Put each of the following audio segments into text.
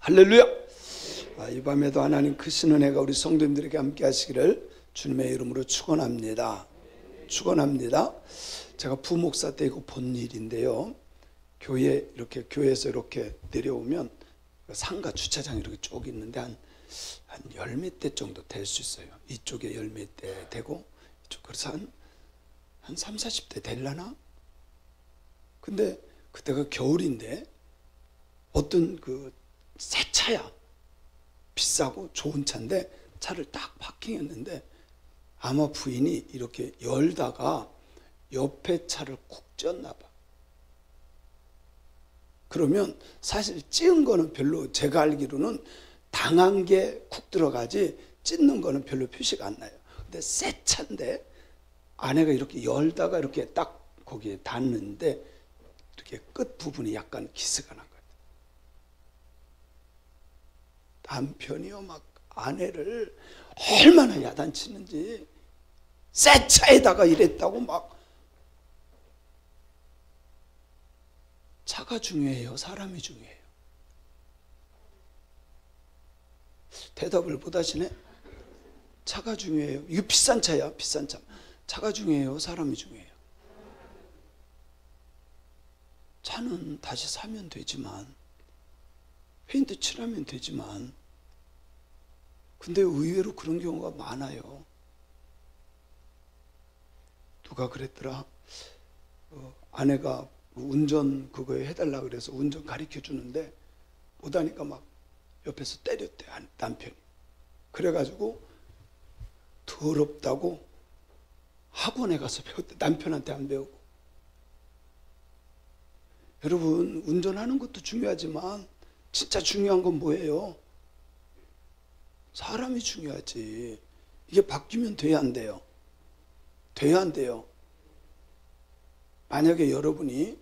할렐루야. 이 밤에도 하나님 크신 은혜가 우리 성도님들에게 함께 하시기를 주님의 이름으로 축원합니다. 축원합니다. 제가 부목사 때 이거 본 일인데요, 교회에서 이렇게 내려오면 상가 주차장이 이렇게 쭉 있는데 한 열 몇 대 정도 될 수 있어요. 이쪽에 열 몇 대 되고 이쪽, 그래서 한 3, 40대 되려나? 근데 그때가 겨울인데 어떤 새 차야, 비싸고 좋은 차인데 차를 딱 파킹했는데 아마 부인이 이렇게 열다가 옆에 차를 쿡 쪘나 봐. 그러면 사실 찌은 거는 별로, 제가 알기로는 당한 게 쿡 들어가지 찢는 거는 별로 표시가 안 나요. 근데 새 차인데 아내가 이렇게 열다가 이렇게 딱 거기에 닿는데 이렇게 끝 부분이 약간 기스가 난 거예요. 남편이요 막 아내를 얼마나 야단치는지, 새 차에다가 이랬다고 막. 차가 중요해요, 사람이 중요해요? 대답을 못 하시네. 차가 중요해요. 이거 비싼 차야, 비싼 차. 차가 중요해요, 사람이 중요해요? 차는 다시 사면 되지만, 페인트 칠하면 되지만, 근데 의외로 그런 경우가 많아요. 누가 그랬더라, 아내가 운전 그거에 해달라 그래서 운전 가르쳐 주는데 못하니까 막 옆에서 때렸대, 남편이. 그래가지고 더럽다고 학원에 가서 배웠대, 남편한테 안 배우고. 여러분, 운전하는 것도 중요하지만 진짜 중요한 건 뭐예요? 사람이 중요하지. 이게 바뀌면 돼야 안 돼요? 돼야 안 돼요? 만약에 여러분이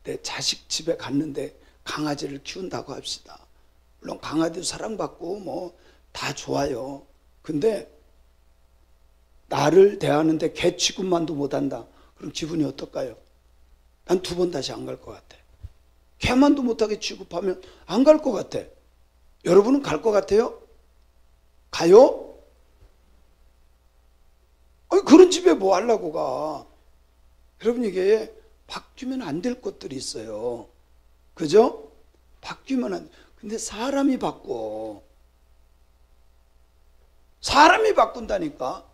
내 자식 집에 갔는데 강아지를 키운다고 합시다. 물론 강아지도 사랑받고 뭐 다 좋아요. 근데 나를 대하는데 개 취급만도 못한다. 그럼 기분이 어떨까요? 난 2번 다시 안 갈 것 같아. 개만도 못하게 취급하면 안 갈 것 같아. 여러분은 갈 것 같아요? 가요? 아니, 그런 집에 뭐 하려고 가? 여러분, 이게 바뀌면 안 될 것들이 있어요. 그죠? 바뀌면 안 돼. 근데 사람이 바꿔. 사람이 바꾼다니까.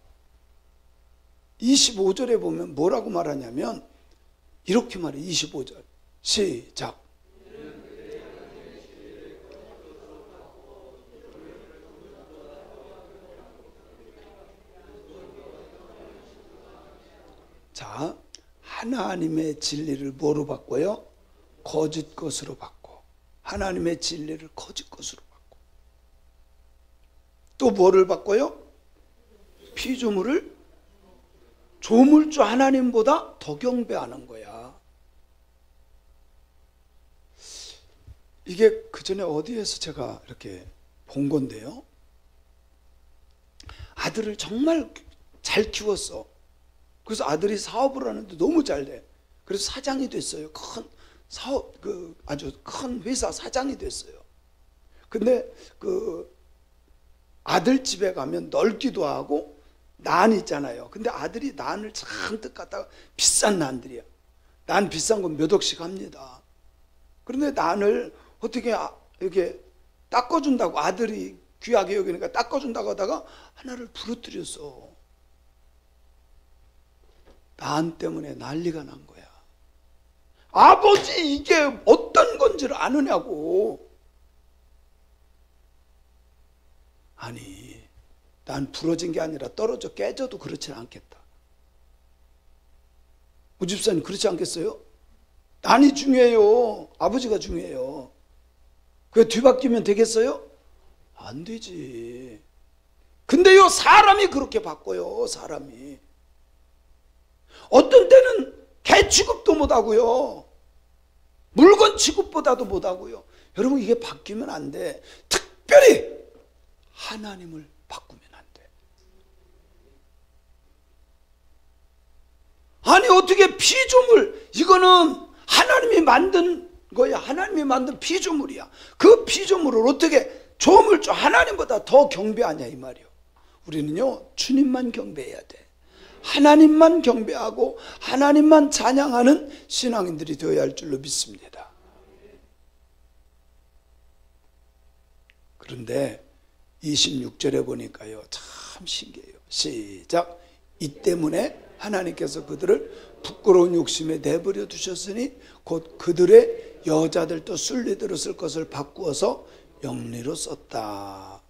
25절에 보면 뭐라고 말하냐면 이렇게 말해. 25절 시작. 자, 하나님의 진리를 뭐로 바꿔요? 거짓 것으로 바꿔. 하나님의 진리를 거짓 것으로 바꿔. 또 뭐를 바꿔요? 피조물을 조물주 하나님보다 더 경배하는 거야. 이게 그 전에 어디에서 제가 이렇게 본 건데요, 아들을 정말 잘 키웠어. 그래서 아들이 사업을 하는데 너무 잘 돼. 그래서 사장이 됐어요. 큰 사업, 아주 큰 회사 사장이 됐어요. 근데 아들 집에 가면 넓기도 하고 난 있잖아요. 근데 아들이 난을 잔뜩 갖다가, 비싼 난들이야. 난 비싼 건 몇 억씩 합니다. 그런데 난을 어떻게 이렇게 닦아준다고, 아들이 귀하게 여기니까 닦아준다고 하다가 하나를 부러뜨렸어. 난 때문에 난리가 난 거야. 아버지, 이게 어떤 건지를 아느냐고. 아니, 난 부러진 게 아니라 떨어져 깨져도 그렇지는 않겠다. 우집사님 그렇지 않겠어요? 난이 중요해요. 아버지가 중요해요. 그게 뒤바뀌면 되겠어요? 안 되지. 근데요, 사람이 그렇게 바꿔요. 사람이. 어떤 때는 개 취급도 못하고요, 물건 취급보다도 못하고요. 여러분, 이게 바뀌면 안 돼. 특별히 하나님을 바꾸면 안 돼. 아니, 어떻게 피조물, 이거는 하나님이 만든 거야. 하나님이 만든 피조물이야. 그 피조물을 어떻게 조물주 하나님보다 더 경배하냐 이 말이요. 우리는요 주님만 경배해야 돼. 하나님만 경배하고 하나님만 찬양하는 신앙인들이 되어야 할 줄로 믿습니다. 그런데 26절에 보니까요 참 신기해요. 시작. 이 때문에 하나님께서 그들을 부끄러운 욕심에 내버려 두셨으니 곧 그들의 여자들도 순리 들었을 것을 바꾸어서 영리로 썼다.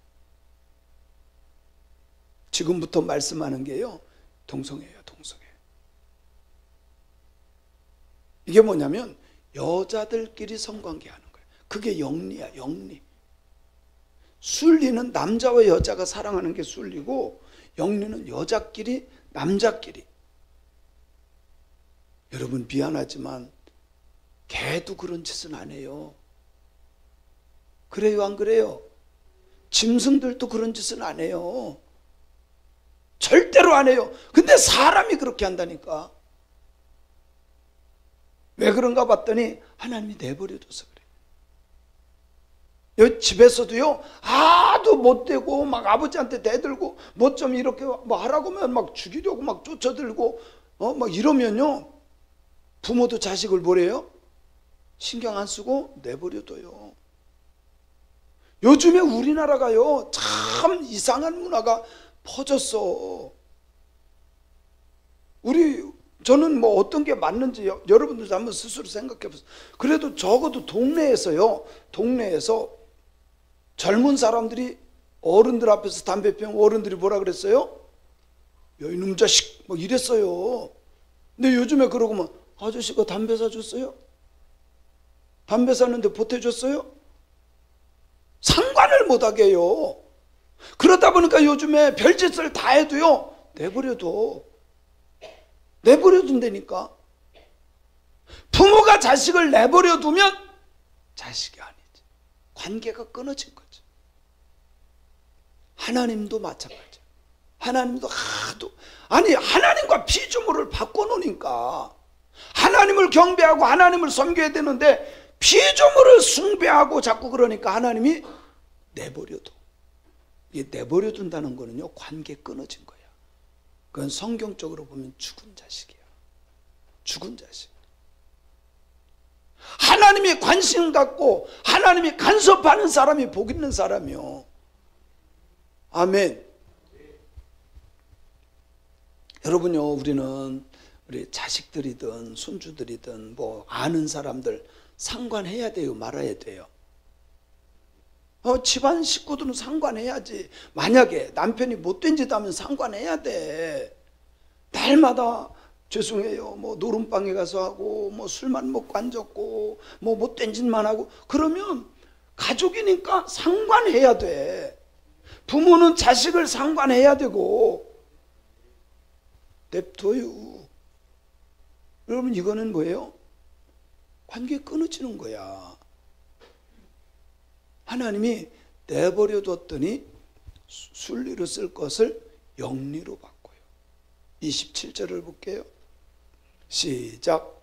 지금부터 말씀하는 게요 동성애예요. 동성애. 이게 뭐냐면 여자들끼리 성관계하는 거예요. 그게 영리야. 영리. 순리는 남자와 여자가 사랑하는 게 순리고 영리는 여자끼리 남자끼리. 여러분 미안하지만 개도 그런 짓은 안 해요. 그래요 안 그래요? 짐승들도 그런 짓은 안 해요. 절대로 안 해요. 근데 사람이 그렇게 한다니까. 왜 그런가 봤더니 하나님이 내버려둬서 그래요. 여기 집에서도요 아도 못되고 막 아버지한테 대들고 뭐 좀 이렇게 뭐 하라고 하면 막 죽이려고 막 쫓아들고 막 이러면요 부모도 자식을 뭐래요? 신경 안 쓰고 내버려둬요. 요즘에 우리나라가요 참 이상한 문화가 퍼졌어. 저는 뭐 어떤 게 맞는지 여러분들도 한번 스스로 생각해 보세요. 그래도 적어도 동네에서요 동네에서 젊은 사람들이 어른들 앞에서 담배 피우면 어른들이 뭐라 그랬어요? 야 이놈 자식 뭐 이랬어요. 근데 요즘에 그러고만 아저씨가 담배 사줬어요? 담배 사는데 보태줬어요? 상관을 못하게 해요. 그러다 보니까 요즘에 별짓을 다 해도요 내버려둔다니까. 부모가 자식을 내버려두면 자식이 아니지. 관계가 끊어진 거죠. 하나님도 마찬가지야. 하나님도 하나님과 피조물을 바꿔놓으니까 하나님을 경배하고 하나님을 섬겨야 되는데 피조물을 숭배하고 자꾸 그러니까 하나님이 내버려둬. 이게 내버려둔다는 거는요 관계 끊어진 거야. 그건 성경적으로 보면 죽은 자식이야. 죽은 자식. 하나님이 관심 갖고 하나님이 간섭하는 사람이 복 있는 사람이요. 아멘. 여러분요 우리 자식들이든 손주들이든 뭐 아는 사람들 상관해야 돼요 말아야 돼요? 집안 식구들은 상관해야지. 만약에 남편이 못된 짓 하면 상관해야 돼. 날마다 죄송해요 뭐 노름방에 가서 하고 뭐 술만 먹고 앉았고 뭐 못된 짓만 하고 그러면 가족이니까 상관해야 돼. 부모는 자식을 상관해야 되고. 냅둬요. 여러분 이거는 뭐예요? 관계 끊어지는 거야. 하나님이 내버려 뒀더니 순리로 쓸 것을 영리로 바꿔요. 27절을 볼게요. 시작.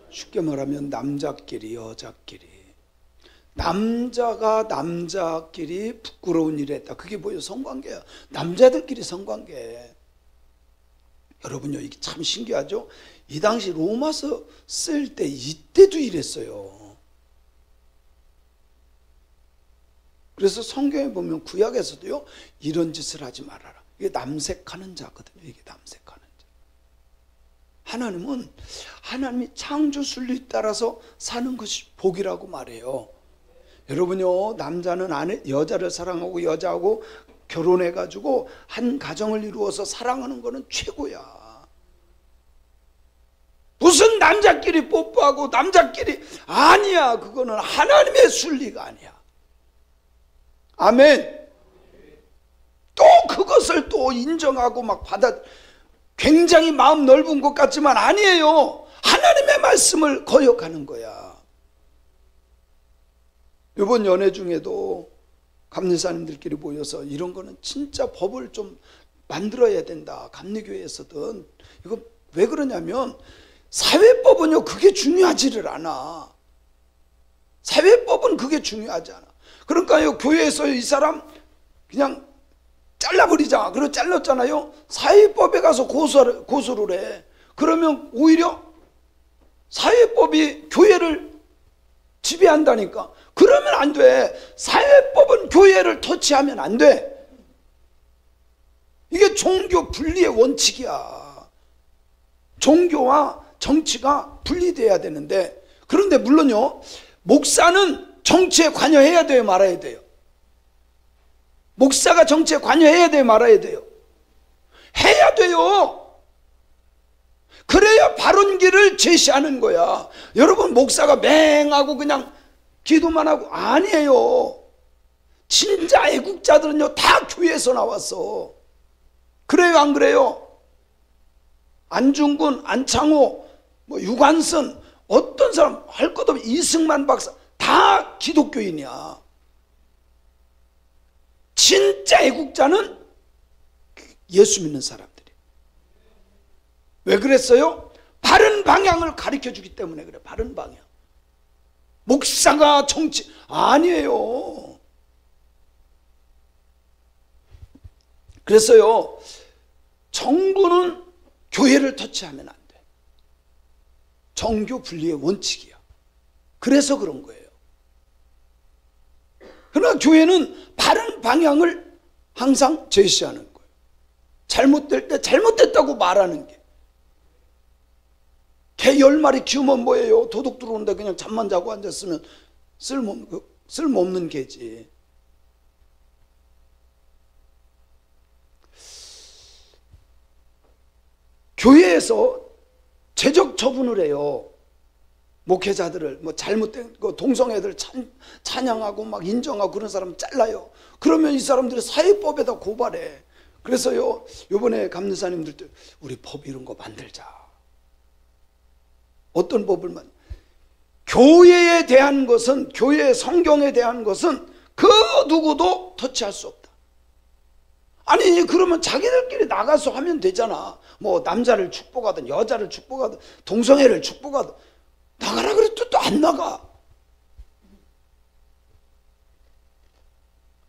쉽게 말하면 남자끼리 여자끼리, 남자가 남자끼리 부끄러운 일을 했다. 그게 뭐예요? 성관계야. 남자들끼리 성관계. 여러분요 이게 참 신기하죠? 이 당시 로마서 쓸 때 이때도 이랬어요. 그래서 성경에 보면 구약에서도요 이런 짓을 하지 말아라. 이게 남색하는 자거든요. 이게 남색하는 자. 하나님은 하나님이 창조 순리 따라서 사는 것이 복이라고 말해요. 여러분요 남자는 여자를 사랑하고 여자하고 결혼해가지고 한 가정을 이루어서 사랑하는 거는 최고야. 무슨 남자끼리 뽀뽀하고 남자끼리 아니야. 그거는 하나님의 순리가 아니야. 아멘. 또 그것을 또 인정하고 막 굉장히 마음 넓은 것 같지만 아니에요. 하나님의 말씀을 거역하는 거야. 이번 연회 중에도 감리사님들끼리 모여서 이런 거는 진짜 법을 좀 만들어야 된다. 감리교회에서든. 이거 왜 그러냐면 사회법은요 그게 중요하지를 않아. 사회법은 그게 중요하지 않아. 그러니까요 교회에서 이 사람 그냥 잘라버리자. 그리고 잘랐잖아요. 사회법에 가서 고소를 해. 그러면 오히려 사회법이 교회를 지배한다니까. 그러면 안 돼. 사회법은 교회를 터치하면 안 돼. 이게 종교 분리의 원칙이야. 종교와 정치가 분리돼야 되는데, 그런데 물론요 목사는 정치에 관여해야 돼요, 말아야 돼요? 목사가 정치에 관여해야 돼요, 말아야 돼요? 해야 돼요. 그래야 바른 길을 제시하는 거야. 여러분, 목사가 맹하고 그냥 기도만 하고 아니에요. 진짜 애국자들은요 다 교회에서 나왔어. 그래요, 안 그래요? 안중근, 안창호, 유관순, 어떤 사람 할 것 없이 이승만 박사 다 기독교인이야. 진짜 애국자는 예수 믿는 사람들이. 왜 그랬어요? 바른 방향을 가르쳐 주기 때문에 그래. 바른 방향. 목사가 정치 아니에요. 그래서요 정부는 교회를 터치하면 안 돼. 정교 분리의 원칙이야. 그래서 그런 거예요. 그러나 교회는 바른 방향을 항상 제시하는 거예요. 잘못될 때 잘못됐다고 말하는 게. 개 10마리 키우면 뭐예요? 도둑 들어오는데 그냥 잠만 자고 앉았으면 쓸모없는 개지. 교회에서 제적 처분을 해요. 목회자들을 잘못된 동성애들 찬양하고 막 인정하고 그런 사람 잘라요. 그러면 이 사람들이 사회법에다 고발해. 그래서요 이번에 감리사님들도 우리 법 이런 거 만들자. 어떤 법을 교회에 대한 것은, 교회의 성경에 대한 것은 그 누구도 터치할 수 없다. 아니 그러면 자기들끼리 나가서 하면 되잖아. 남자를 축복하든 여자를 축복하든 동성애를 축복하든 나가라 그래도 또 안 나가.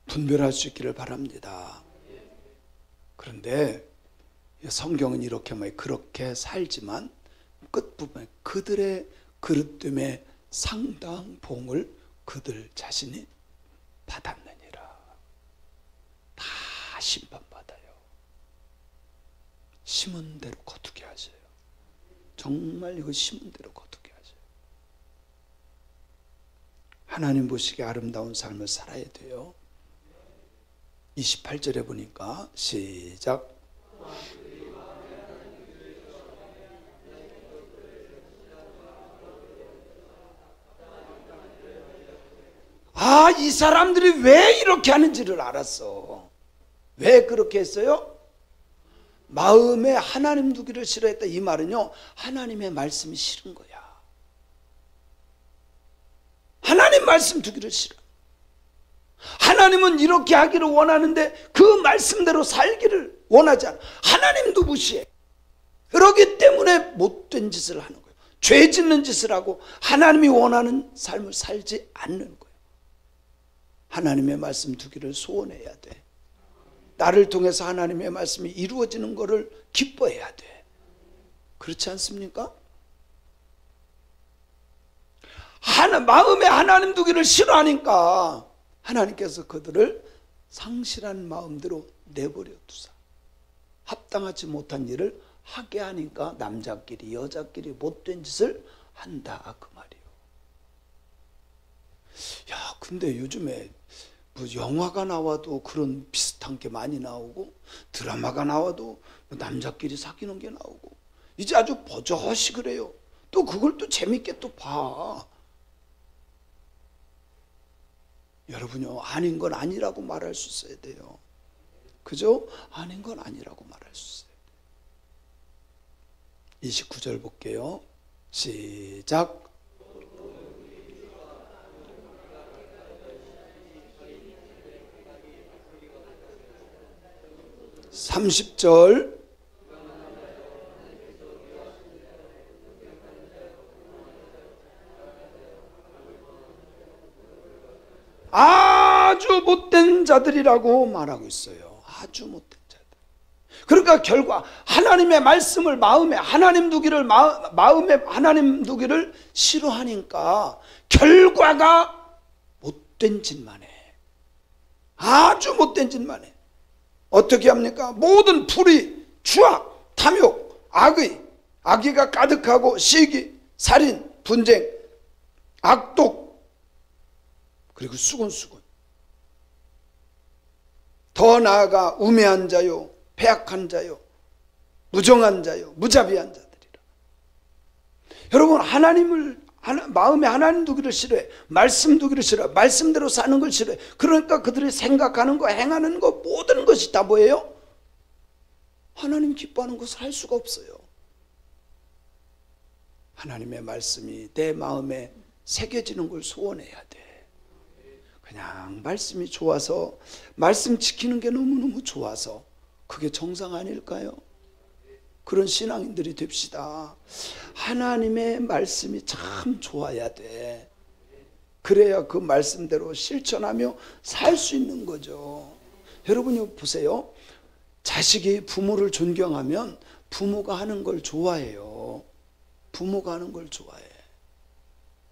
분별할 수 있기를 바랍니다. 그런데 성경은 이렇게 그렇게 살지만 끝부분에 그들의 그릇 때문에 상당한 봉을 그들 자신이 받았느니라. 다 심판받아요. 심은 대로 거두게 하세요. 정말 이거 심은 대로 거두게 하세요. 하나님 보시기에 아름다운 삶을 살아야 돼요. 28절에 보니까 시작. 이 사람들이 왜 이렇게 하는지를 알았어. 왜 그렇게 했어요? 마음에 하나님 두기를 싫어했다. 이 말은요 하나님의 말씀이 싫은 거야. 하나님 말씀 두기를 싫어. 하나님은 이렇게 하기를 원하는데 그 말씀대로 살기를 원하지 않아. 하나님도 무시해. 그러기 때문에 못된 짓을 하는 거예요. 죄 짓는 짓을 하고 하나님이 원하는 삶을 살지 않는 거예요. 하나님의 말씀 두기를 소원해야 돼. 나를 통해서 하나님의 말씀이 이루어지는 것을 기뻐해야 돼. 그렇지 않습니까? 마음에 하나님 두기를 싫어하니까 하나님께서 그들을 상실한 마음대로 내버려 두사 합당하지 못한 일을 하게 하니까 남자끼리 여자끼리 못된 짓을 한다 그 말이에요. 야, 근데 요즘에 영화가 나와도 그런 비슷한 게 많이 나오고 드라마가 나와도 남자끼리 사귀는 게 나오고 이제 아주 버젓이 그래요. 또 그걸 또 재밌게 또 봐. 여러분요, 아닌 건 아니라고 말할 수 있어야 돼요. 그죠? 아닌 건 아니라고 말할 수 있어요. 29절 볼게요. 시작. 30절. 아주 못된 자들이라고 말하고 있어요. 아주 못된 자들. 그러니까 결과 하나님의 말씀을 마음에 하나님 두기를 싫어하니까 결과가 못된 짓만 해. 아주 못된 짓만 해. 어떻게 합니까? 모든 불의, 추악, 탐욕, 악의가 가득하고 시기, 살인, 분쟁, 악독, 그리고 수군수군. 더 나아가 우매한 자요, 패악한 자요, 무정한 자요, 무자비한 자들이라. 여러분, 마음에 하나님 두기를 싫어해. 말씀 두기를 싫어해. 말씀대로 사는 걸 싫어해. 그러니까 그들이 생각하는 거, 행하는 거, 모든 것이 다 뭐예요? 하나님 기뻐하는 것을 할 수가 없어요. 하나님의 말씀이 내 마음에 새겨지는 걸 소원해야 돼. 그냥 말씀이 좋아서, 말씀 지키는 게 너무너무 좋아서 그게 정상 아닐까요? 그런 신앙인들이 됩시다. 하나님의 말씀이 참 좋아야 돼. 그래야 그 말씀대로 실천하며 살 수 있는 거죠. 여러분이 보세요. 자식이 부모를 존경하면 부모가 하는 걸 좋아해요. 부모가 하는 걸 좋아해.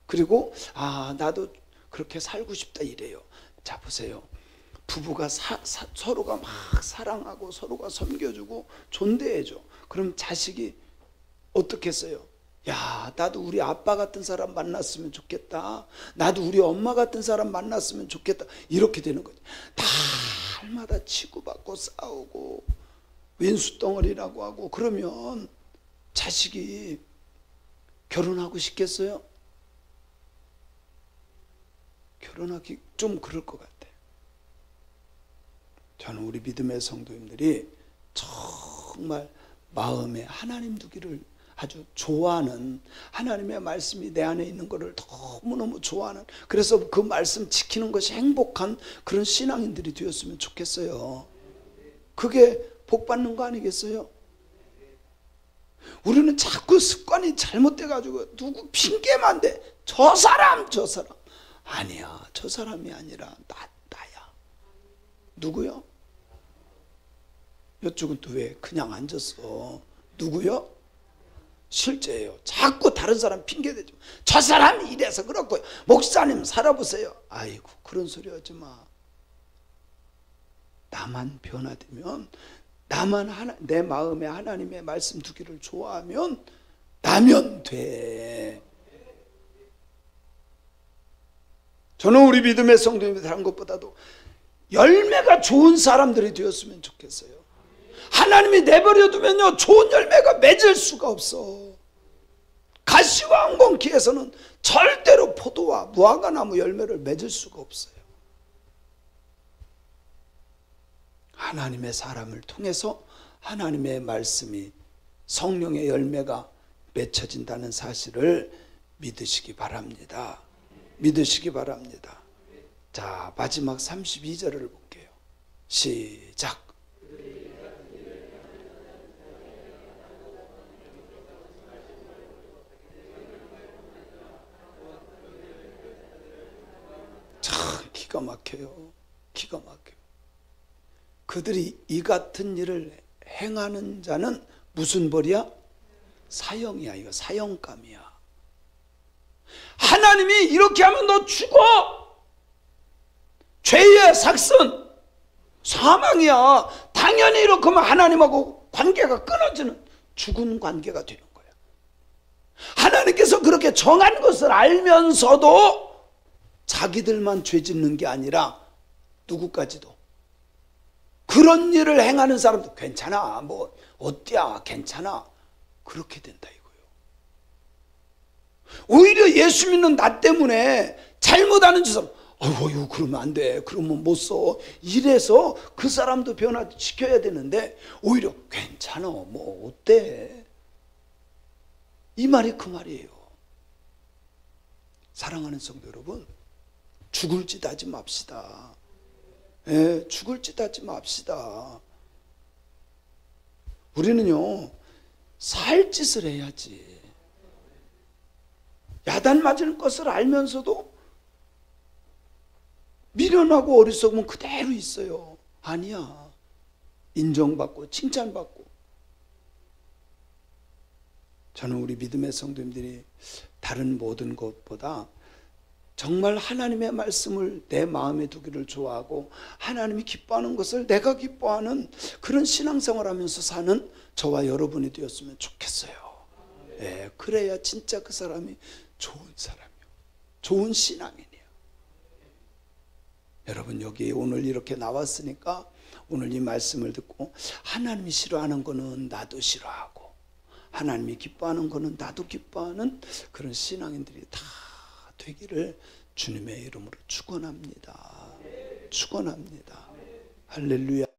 그리고 나도 그렇게 살고 싶다 이래요. 자, 보세요. 부부가 서로가 막 사랑하고 서로가 섬겨주고 존대해줘. 그럼 자식이 어떻게 했어요? 야, 나도 우리 아빠 같은 사람 만났으면 좋겠다. 나도 우리 엄마 같은 사람 만났으면 좋겠다. 이렇게 되는 거죠. 날마다 치고받고 싸우고 왼수덩어리라고 하고 그러면 자식이 결혼하고 싶겠어요? 결혼하기 좀 그럴 것 같아요. 저는 우리 믿음의 성도님들이 정말 마음에 하나님 두기를 아주 좋아하는, 하나님의 말씀이 내 안에 있는 것을 너무너무 좋아하는, 그래서 그 말씀 지키는 것이 행복한 그런 신앙인들이 되었으면 좋겠어요. 그게 복 받는 거 아니겠어요? 우리는 자꾸 습관이 잘못돼가지고 누구 핑계만 대. 저 사람 아니야. 저 사람이 아니라 나야. 누구요? 이쪽은 또 왜 그냥 앉았어? 누구요? 실제예요. 자꾸 다른 사람 핑계대죠. 저 사람이 이래서 그렇고요. 목사님 살아보세요. 아이고, 그런 소리 하지 마. 나만 변화되면, 내 마음에 하나님의 말씀 두기를 좋아하면 나면 돼. 저는 우리 믿음의 성도님들 한 것보다도 열매가 좋은 사람들이 되었으면 좋겠어요. 하나님이 내버려 두면요, 좋은 열매가 맺을 수가 없어. 가시와 엉겅퀴에서는 절대로 포도와 무화과나무 열매를 맺을 수가 없어요. 하나님의 사람을 통해서 하나님의 말씀이, 성령의 열매가 맺혀진다는 사실을 믿으시기 바랍니다. 믿으시기 바랍니다. 자, 마지막 32절을 볼게요. 시작. 참 기가 막혀요. 기가 막혀요. 그들이 이 같은 일을 행하는 자는 무슨 벌이야? 사형이야. 이거 사형감이야. 하나님이 이렇게 하면 너 죽어. 죄의 삭선, 사망이야. 당연히 이렇게 하면 하나님하고 관계가 끊어지는 죽은 관계가 되는 거야. 하나님께서 그렇게 정한 것을 알면서도 자기들만 죄 짓는 게 아니라 누구까지도, 그런 일을 행하는 사람도 괜찮아, 뭐 어때야, 괜찮아, 그렇게 된다 이거예요. 오히려 예수 믿는 나 때문에 잘못하는 짓을, 이거 그러면 안 돼, 그러면 못 써, 이래서 그 사람도 변화시켜야 되는데 오히려 괜찮아, 뭐 어때, 이 말이 그 말이에요. 사랑하는 성도 여러분, 죽을 짓 하지 맙시다. 죽을 짓 하지 맙시다. 우리는요, 살 짓을 해야지. 야단 맞을 것을 알면서도 미련하고 어리석으면 그대로 있어요. 아니야. 인정받고 칭찬받고. 저는 우리 믿음의 성도님들이 다른 모든 것보다 정말 하나님의 말씀을 내 마음에 두기를 좋아하고 하나님이 기뻐하는 것을 내가 기뻐하는 그런 신앙생활 하면서 사는 저와 여러분이 되었으면 좋겠어요. 예, 그래야 진짜 그 사람이 좋은 사람이요, 좋은 신앙인이에요. 여러분, 여기 오늘 이렇게 나왔으니까 오늘 이 말씀을 듣고 하나님이 싫어하는 거는 나도 싫어하고 하나님이 기뻐하는 거는 나도 기뻐하는 그런 신앙인들이 다 되기를 주님의 이름으로 축원합니다. 축원합니다. 할렐루야.